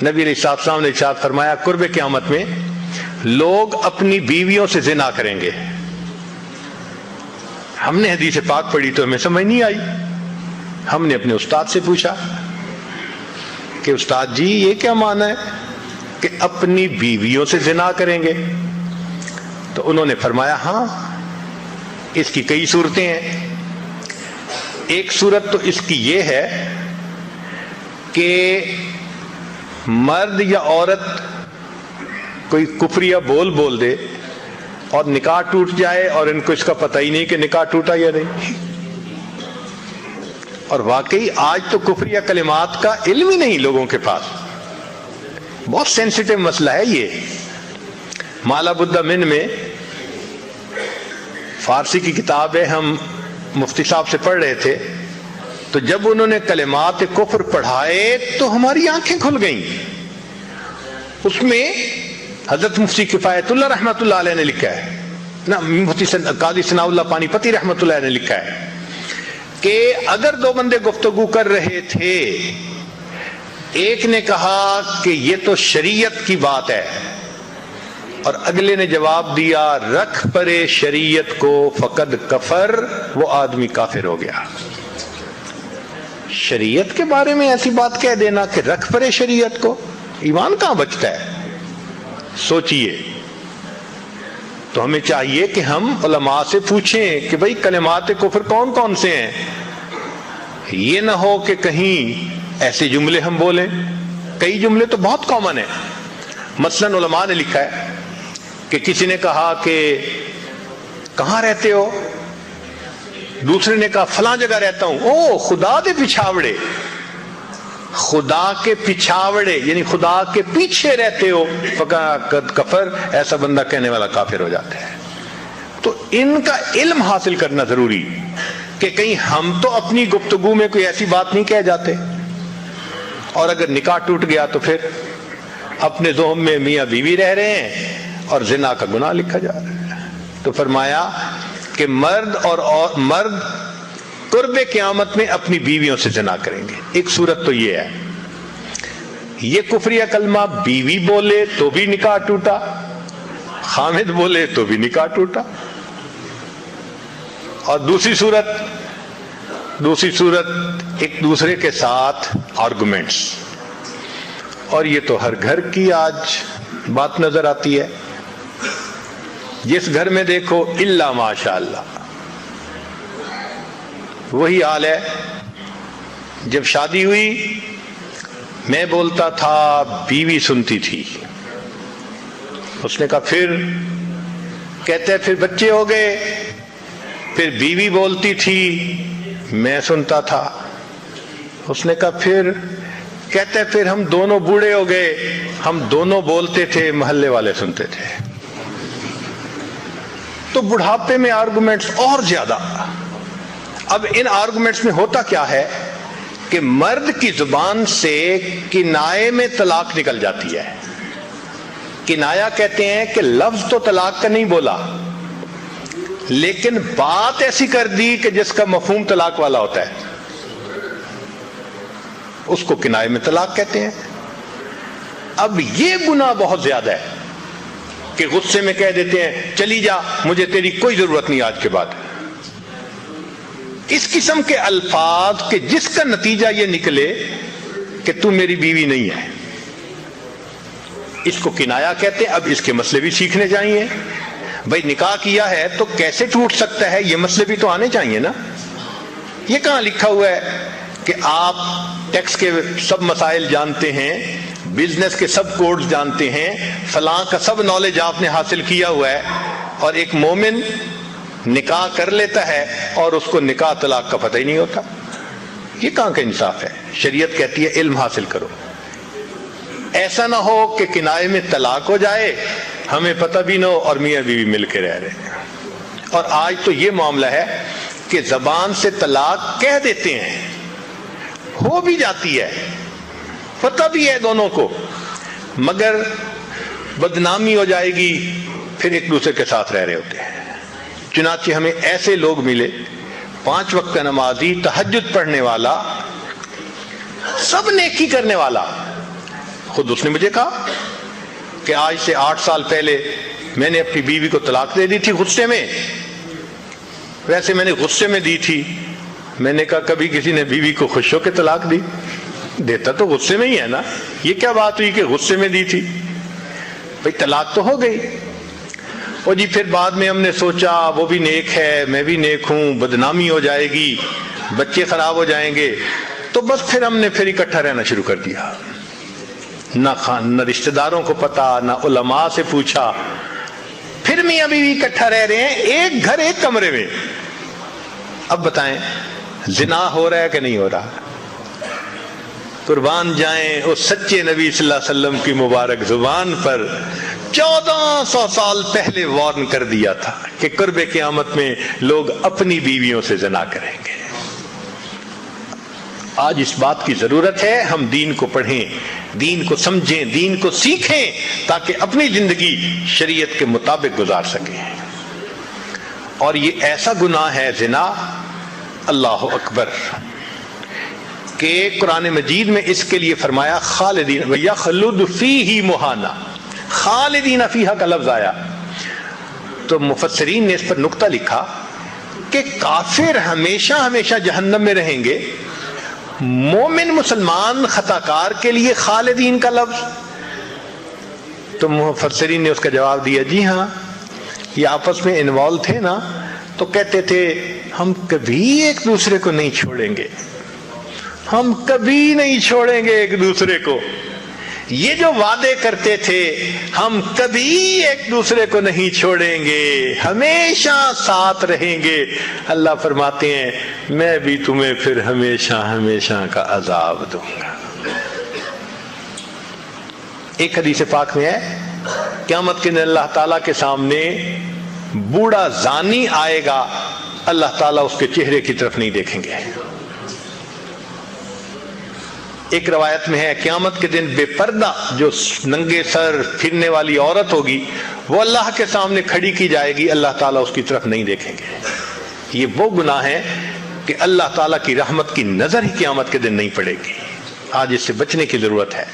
نبی علیہ السلام نے ارشاد فرمایا قرب قیامت میں لوگ اپنی بیویوں سے زنا کریں گے. ہم نے حدیث پاک پڑھی تو ہمیں سمجھ نہیں آئی. ہم نے اپنے استاد سے پوچھا کہ استاد جی یہ کیا معنی ہے کہ اپنی بیویوں سے زنا کریں گے؟ تو انہوں نے فرمایا ہاں اس کی کئی صورتیں ہیں. ایک صورت تو اس کی یہ ہے کہ مرد یا عورت کوئی کفریہ بول دے اور نکاح ٹوٹ جائے اور ان کو اس کا پتہ ہی نہیں کہ نکاح ٹوٹا یا نہیں. اور واقعی آج تو کفریہ کلمات کا علم ہی نہیں لوگوں کے پاس. بہت سینسیٹیو مسئلہ ہے یہ. مالا بدہ من میں فارسی کی کتاب ہے, ہم مفتی صاحب سے پڑھ رہے تھے, تو جب انہوں نے کلمات کفر پڑھائے تو ہماری آنکھیں کھل گئیں. اس میں حضرت مفتی کفایت اللہ رحمۃ اللہ علیہ نے لکھا ہے, مفتی قاضی ثناء اللہ پانی پتی رحمۃ اللہ علیہ نے لکھا ہے کہ اگر دو بندے گفتگو کر رہے تھے, ایک نے کہا کہ یہ تو شریعت کی بات ہے اور اگلے نے جواب دیا رکھ پرے شریعت کو فقد کفر, وہ آدمی کافر ہو گیا. شریعت کے بارے میں ایسی بات کہہ دینا کہ رکھ پرے شریعت کو, ایمان کہاں بچتا ہے؟ سوچئے. تو ہمیں چاہیے کہ ہم علماء سے پوچھیں کہ بھئی کلمات کفر کون کون سے ہیں. یہ نہ ہو کہ کہیں ایسے جملے ہم بولیں. کئی جملے تو بہت کامن ہیں. مثلاً علماء نے لکھا ہے کہ کسی نے کہا کہ کہاں رہتے ہو؟ دوسرے نے کہا فلاں جگہ رہتا ہوں. او خدا دے پچھاوڑے, خدا کے پچھاوڑے یعنی خدا کے پیچھے رہتے ہو, فقد کفر, ایسا بندہ کہنے والا کافر ہو جاتا ہے. تو ان کا علم حاصل کرنا ضروری کہ کہیں ہم تو اپنی گفتگو میں کوئی ایسی بات نہیں کہہ جاتے, اور اگر نکاح ٹوٹ گیا تو پھر اپنے ذہن میں میاں بیوی رہ رہے ہیں اور زنا کا گناہ لکھا جا رہا ہے. تو فرمایا کہ مرد قرب قیامت میں اپنی بیویوں سے زنا کریں گے. ایک صورت تو یہ ہے, یہ کفریہ کلمہ بیوی بولے تو بھی نکاح ٹوٹا, خامد بولے تو بھی نکاح ٹوٹا. اور دوسری صورت ایک دوسرے کے ساتھ آرگومنٹس, اور یہ تو ہر گھر کی آج بات نظر آتی ہے. جس گھر میں دیکھو الا ماشاء اللہ وہی حال ہے. جب شادی ہوئی میں بولتا تھا, بیوی سنتی تھی. اس نے کہا پھر, کہتے پھر بچے ہو گئے, پھر بیوی بولتی تھی میں سنتا تھا. اس نے کہا پھر, کہتے پھر ہم دونوں بوڑھے ہو گئے, ہم دونوں بولتے تھے محلے والے سنتے تھے. تو بڑھاپے میں آرگومنٹس اور زیادہ. اب ان آرگومنٹس میں ہوتا کیا ہے کہ مرد کی زبان سے کنائے میں طلاق نکل جاتی ہے. کنایا کہتے ہیں کہ لفظ تو طلاق کا نہیں بولا, لیکن بات ایسی کر دی کہ جس کا مفہوم طلاق والا ہوتا ہے, اس کو کنائے میں طلاق کہتے ہیں. اب یہ گناہ بہت زیادہ ہے کہ غصے میں کہہ دیتے ہیں چلی جا, مجھے تیری کوئی ضرورت نہیں آج کے بعد. اس قسم کے الفاظ کہ جس کا نتیجہ یہ نکلے کہ تو میری بیوی نہیں ہے, اس کو کنایا کہتے ہیں. اب اس کے مسئلے بھی سیکھنے چاہیے. بھائی نکاح کیا ہے تو کیسے ٹوٹ سکتا ہے, یہ مسئلے بھی تو آنے چاہیے نا. یہ کہاں لکھا ہوا ہے کہ آپ ٹیکس کے سب مسائل جانتے ہیں, بزنس کے سب کوڈز جانتے ہیں, فلاں کا سب نالج آپ نے حاصل کیا ہوا ہے, اور ایک مومن نکاح کر لیتا ہے اور اس کو نکاح طلاق کا پتہ ہی نہیں ہوتا. یہ کہاں کا انصاف ہے؟ شریعت کہتی ہے علم حاصل کرو. ایسا نہ ہو کہ کنائے میں طلاق ہو جائے, ہمیں پتہ بھی نہ ہو اور میاں بیوی مل کے رہ رہے ہیں. اور آج تو یہ معاملہ ہے کہ زبان سے طلاق کہہ دیتے ہیں, ہو بھی جاتی ہے, پتہ بھی ہے دونوں کو, مگر بدنامی ہو جائے گی, پھر ایک دوسرے کے ساتھ رہ رہے ہوتے ہیں. چنانچہ ہمیں ایسے لوگ ملے, 5 وقت کا نمازی, تہجد پڑھنے والا, سب نیکی کرنے والا, خود اس نے مجھے کہا کہ آج سے 8 سال پہلے میں نے اپنی بیوی کو طلاق دے دی تھی غصے میں. ویسے میں نے غصے میں دی تھی. میں نے کہا کبھی کسی نے بیوی کو خوش ہو کے طلاق دی؟ دیتا تو غصے میں ہی ہے نا. یہ کیا بات ہوئی کہ غصے میں دی تھی؟ بھئی طلاق تو ہو گئی. اور جی پھر بعد میں ہم نے سوچا وہ بھی نیک ہے میں بھی نیک ہوں, بدنامی ہو جائے گی, بچے خراب ہو جائیں گے, تو بس پھر ہم نے پھر اکٹھا رہنا شروع کر دیا. نہ رشتہ داروں کو پتا, نہ علماء سے پوچھا. پھر میاں بیوی اکٹھا رہ رہے ہیں, ایک گھر ایک کمرے میں. اب بتائیں زنا ہو رہا ہے کہ نہیں ہو رہا؟ قربان جائیں اس سچے نبی صلی اللہ علیہ وسلم کی مبارک زبان پر 1400 سال پہلے وارن کر دیا تھا کہ قرب قیامت میں لوگ اپنی بیویوں سے زنا کریں گے. آج اس بات کی ضرورت ہے ہم دین کو پڑھیں, دین کو سمجھیں, دین کو سیکھیں تاکہ اپنی زندگی شریعت کے مطابق گزار سکیں. اور یہ ایسا گناہ ہے زنا, اللہ اکبر, کہ قرآن مجید میں اس کے لیے فرمایا خالدین وَيَخْلُدُ فِيهِ مُحَانَا, خالدین فیہا کا لفظ آیا. تو مفسرین نے اس پر نقطہ لکھا کہ کافر ہمیشہ ہمیشہ جہنم میں رہیں گے, مومن مسلمان خطاکار کے لیے خالدین کا لفظ. تو مفسرین نے اس کا جواب دیا جی ہاں, یہ آپس میں انوالو تھے نا, تو کہتے تھے ہم کبھی ایک دوسرے کو نہیں چھوڑیں گے, ہم کبھی نہیں چھوڑیں گے ایک دوسرے کو. یہ جو وعدے کرتے تھے ہم کبھی ایک دوسرے کو نہیں چھوڑیں گے, ہمیشہ ساتھ رہیں گے, اللہ فرماتے ہیں میں بھی تمہیں پھر ہمیشہ ہمیشہ کا عذاب دوں گا. ایک حدیث پاک میں ہے قیامت کے دن اللہ تعالیٰ کے سامنے بوڑھا زانی آئے گا, اللہ تعالیٰ اس کے چہرے کی طرف نہیں دیکھیں گے. ایک روایت میں ہے قیامت کے دن بے پردہ جو ننگے سر پھرنے والی عورت ہوگی وہ اللہ کے سامنے کھڑی کی جائے گی, اللہ تعالیٰ اس کی طرف نہیں دیکھیں گے. یہ وہ گناہ ہے کہ اللہ تعالیٰ کی رحمت کی نظر ہی قیامت کے دن نہیں پڑے گی. آج اس سے بچنے کی ضرورت ہے.